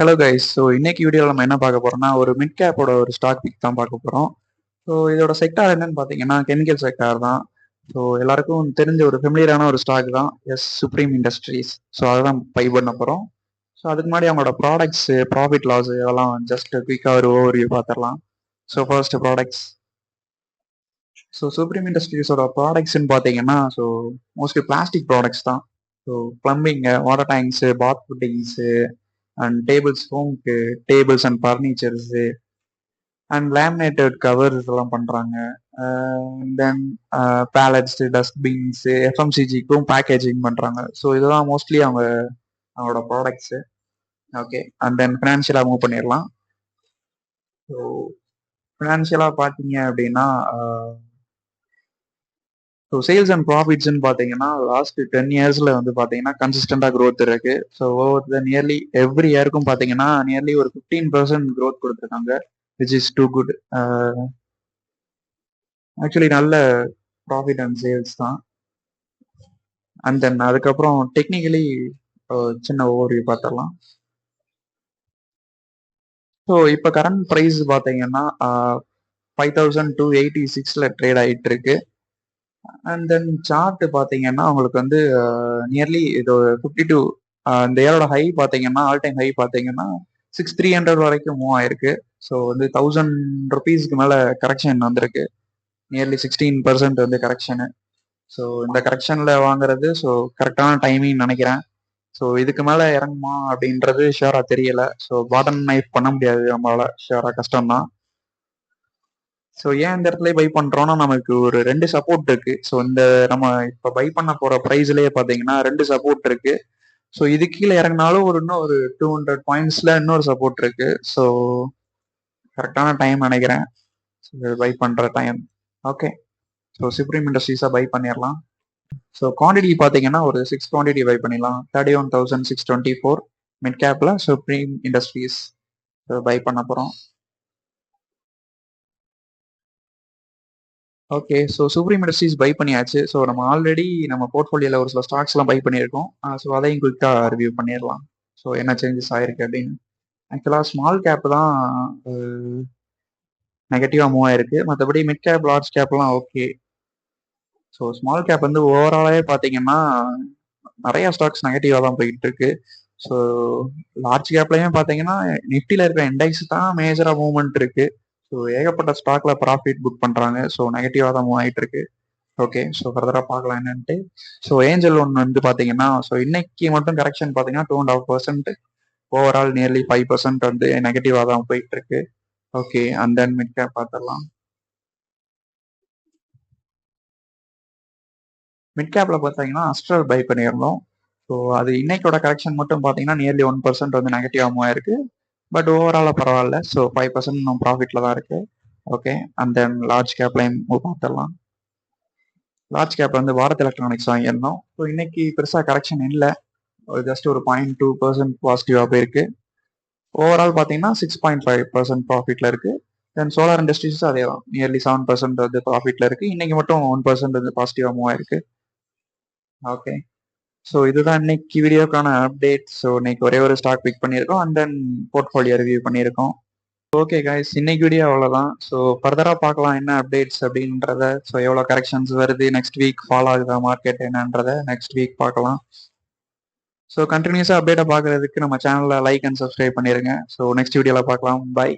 Hello guys. So இன்னைக்கு வீடியோவில் நம்ம என்ன பார்க்க போறோம்னா ஒரு மிட் கேப்போட ஒரு ஸ்டாக் பிக் தான் பார்க்க போறோம். ஸோ இதோட செக்டார் என்னன்னு பார்த்தீங்கன்னா கெமிக்கல் செக்டார் தான். ஸோ எல்லாருக்கும் தெரிஞ்ச ஒரு ஃபெமிலியரான ஒரு ஸ்டாக் தான் சுப்ரீம் இண்டஸ்ட்ரீஸ். ஸோ அதுதான் பை பண்ண போகிறோம். ஸோ அதுக்கு முன்னாடி அவங்களோட ப்ராடக்ட்ஸ், ப்ராஃபிட் லாஸ் இதெல்லாம் ஜஸ்ட் குயிக்காக ஒரு ஓவர்வியூ பார்த்துடலாம். So first products. So supreme இண்டஸ்ட்ரீஸோட ப்ராடக்ட்ஸ்ன்னு பார்த்தீங்கன்னா மோஸ்ட்லி பிளாஸ்டிக் ப்ராடக்ட்ஸ் தான். So plumbing, water tanks, bath fittings and tables, ஹோம்க்கு tables and furnitures and laminated covers எல்லாம் பண்ணுறாங்க. தென் பேலட்ஸு, டஸ்ட்பின்ஸு, எஃப்எம்சிஜிக்கும் பேக்கேஜிங் பண்ணுறாங்க. ஸோ இதெல்லாம் மோஸ்ட்லி அவங்களோட ப்ராடக்ட்ஸு. ஓகே, அண்ட் தென் ஃபினான்ஷியலாக மூவ் பண்ணிடலாம். ஸோ ஃபினான்ஷியலாக பார்த்தீங்க அப்படின்னா ஸோ சேல்ஸ் அண்ட் ப்ராஃபிட்ஸ்ன்னு பார்த்தீங்கன்னா லாஸ்ட் 10 இயர்ஸில் வந்து பார்த்தீங்கன்னா கன்சிஸ்டண்டாக க்ரோத் இருக்கு. So over the nearly every இயருக்கும் பார்த்தீங்கன்னா நியர்லி ஒரு 15% க்ரோத் கொடுத்துருக்காங்க, which is too good. Actually நல்ல ப்ராஃபிட் அண்ட் சேல்ஸ் தான். அண்ட் தென் அதுக்கப்புறம் டெக்னிக்கலி சின்ன ஓவர்வியூ பார்த்துடலாம். ஸோ இப்போ கரண்ட் ப்ரைஸ் பார்த்தீங்கன்னா 5286 ட்ரேட் ஆகிட்டு இருக்கு. அண்ட் தென் சார்ட் பார்த்தீங்கன்னா உங்களுக்கு வந்து நியர்லி இது 52 இந்த இயரோட ஹை பார்த்தீங்கன்னா ஆல் டைம் ஹை பார்த்தீங்கன்னா 6300 வரைக்கும் மூவ் ஆயிருக்கு. ஸோ வந்து 1000 ருபீஸ்க்கு மேலே கரெக்ஷன் வந்திருக்கு, நியர்லி 16% வந்து கரெக்ஷனு. ஸோ இந்த கரெக்ஷனில் வாங்குறது கரெக்டான டைமிங் நினைக்கிறேன். ஸோ இதுக்கு மேலே இறங்குமா அப்படின்றது ஷியோராக தெரியல. ஸோ பாட்டம் நைஃப் பண்ண முடியாது நம்மளால, ஷியோராக கஷ்டம்தான். ஸோ ஏன் இந்த இடத்துல பை பண்றோம்னா நமக்கு ஒரு 2 சப்போர்ட் இருக்கு. ஸோ இந்த நம்ம இப்போ பை பண்ண போற ப்ரைஸ்லயே பார்த்தீங்கன்னா 2 சப்போர்ட் இருக்கு. ஸோ இது கீழே இறங்கினாலும் இன்னும் ஒரு 200 பாயிண்ட்ஸ்ல இன்னொரு சப்போர்ட் இருக்கு. ஸோ கரெக்டான டைம் நினைக்கிறேன் பை பண்ற டைம். ஓகே, ஸோ சுப்ரீம் இண்டஸ்ட்ரீஸா பை பண்ணிடலாம். ஸோ குவான்டிட்டி பார்த்தீங்கன்னா ஒரு 6 குவான்டிட்டி பை பண்ணிடலாம். 31,624 மிட் கேப்ல சுப்ரீம் இண்டஸ்ட்ரீஸ் பை பண்ண போறோம். Okay, so Supreme Industries buy பண்ணியாச்சு. ஸோ நம்ம ஆல்ரெடி நம்ம போர்ட்ஃபோலியோவில் ஒரு சில ஸ்டாக்ஸ்லாம் பை பண்ணியிருக்கோம். ஸோ அதையும் குயிக்காக ரிவ்யூ பண்ணிடலாம். ஸோ என்ன சேஞ்சஸ் ஆயிருக்கு அப்படின்னு. ஆக்சுவலாக ஸ்மால் கேப் தான் நெகட்டிவாக மூவ் ஆயிருக்கு. மற்றபடி மிட் கேப், லார்ஜ் கேப்லாம் ஓகே. ஸோ ஸ்மால் கேப் வந்து ஓவராலாகவே பார்த்தீங்கன்னா நிறைய ஸ்டாக்ஸ் நெகட்டிவாக தான் போயிட்டு இருக்கு. ஸோ லார்ஜ் கேப்லையுமே பார்த்தீங்கன்னா நிஃப்டியில் இருக்கிற இண்டெக்ஸ் தான் மேஜராக மூவ்மெண்ட் இருக்கு. ஸோ ஏகப்பட்ட ஸ்டாக்ல ப்ராஃபிட் புக் பண்ணுறாங்க. ஸோ நெகட்டிவாக தான் மூவ் ஆகிட்டு இருக்கு. ஓகே, ஸோ ஃபர்தராக பார்க்கலாம் என்னன்ட்டு. ஸோ ஏஞ்சல் ஒன் வந்து பார்த்தீங்கன்னா இன்னைக்கு மட்டும் கரெக்ஷன் பார்த்தீங்கன்னா 2.5%, ஓவரால் நியர்லி 5% வந்து நெகட்டிவாக தான் போயிட்டு இருக்கு. Okay, and then mid cap பார்த்துடலாம். மிட் கேப்ல பார்த்தீங்கன்னா அஸ்ட்ரல் பை பண்ணியிருந்தோம். ஸோ அது இன்னைக்கோட கரெக்ஷன் மட்டும் பார்த்தீங்கன்னா நியர்லி 1% வந்து நெகட்டிவாக மூவ் ஆயிருக்கு. பட் ஓவராலாக பரவாயில்ல. ஸோ 5% நம்ம ப்ராஃபிட்ல தான் இருக்கு. ஓகே, அண்ட் தென் லார்ஜ் கேப்லையும் பார்த்துடலாம். லார்ஜ் கேப் வந்து பாரத் எலக்ட்ரானிக்ஸ் வாங்கியிருந்தோம். ஸோ இன்னைக்கு பெருசாக கரெக்ஷன் இல்லை, ஜஸ்ட் ஒரு 0.2% பாசிட்டிவாக போயிருக்கு. ஓவரால் பார்த்தீங்கன்னா 6.5% ப்ராஃபிட்ல இருக்கு. தென் சோலார் இண்டஸ்ட்ரீஸ் அதே தான், நியர்லி 7% வந்து ப்ராஃபிட்ல இருக்கு. இன்னைக்கு மட்டும் 1% வந்து பாசிட்டிவாக மூவ் ஆயிருக்கு. ஓகே, ஸோ இதுதான் இன்னைக்கு வீடியோக்கான அப்டேட். ஸோ இன்னைக்கு ஒரே ஒரு ஸ்டாக் பிக் பண்ணியிருக்கோம் அண்ட் தென் போர்ட்ஃபோலியோ ரிவ்யூ பண்ணியிருக்கோம். ஓகே கைஸ், இன்னைக்கு வீடியோ அவ்வளோதான். ஸோ ஃபர்தராக பார்க்கலாம் என்ன அப்டேட்ஸ் அப்படின்றத. ஸோ எவ்வளோ கரெக்ஷன்ஸ் வருது, நெக்ஸ்ட் வீக் ஃபாலோ ஆகுதா மார்க்கெட் என்னன்றதை நெக்ஸ்ட் வீக் பார்க்கலாம். ஸோ கண்டினியூஸாக அப்டேட்டை பார்க்கறதுக்கு நம்ம சேனலில் லைக் அண்ட் சப்ஸ்கிரைப் பண்ணிடுங்க. ஸோ நெக்ஸ்ட் வீடியோவில் பார்க்கலாம். பை.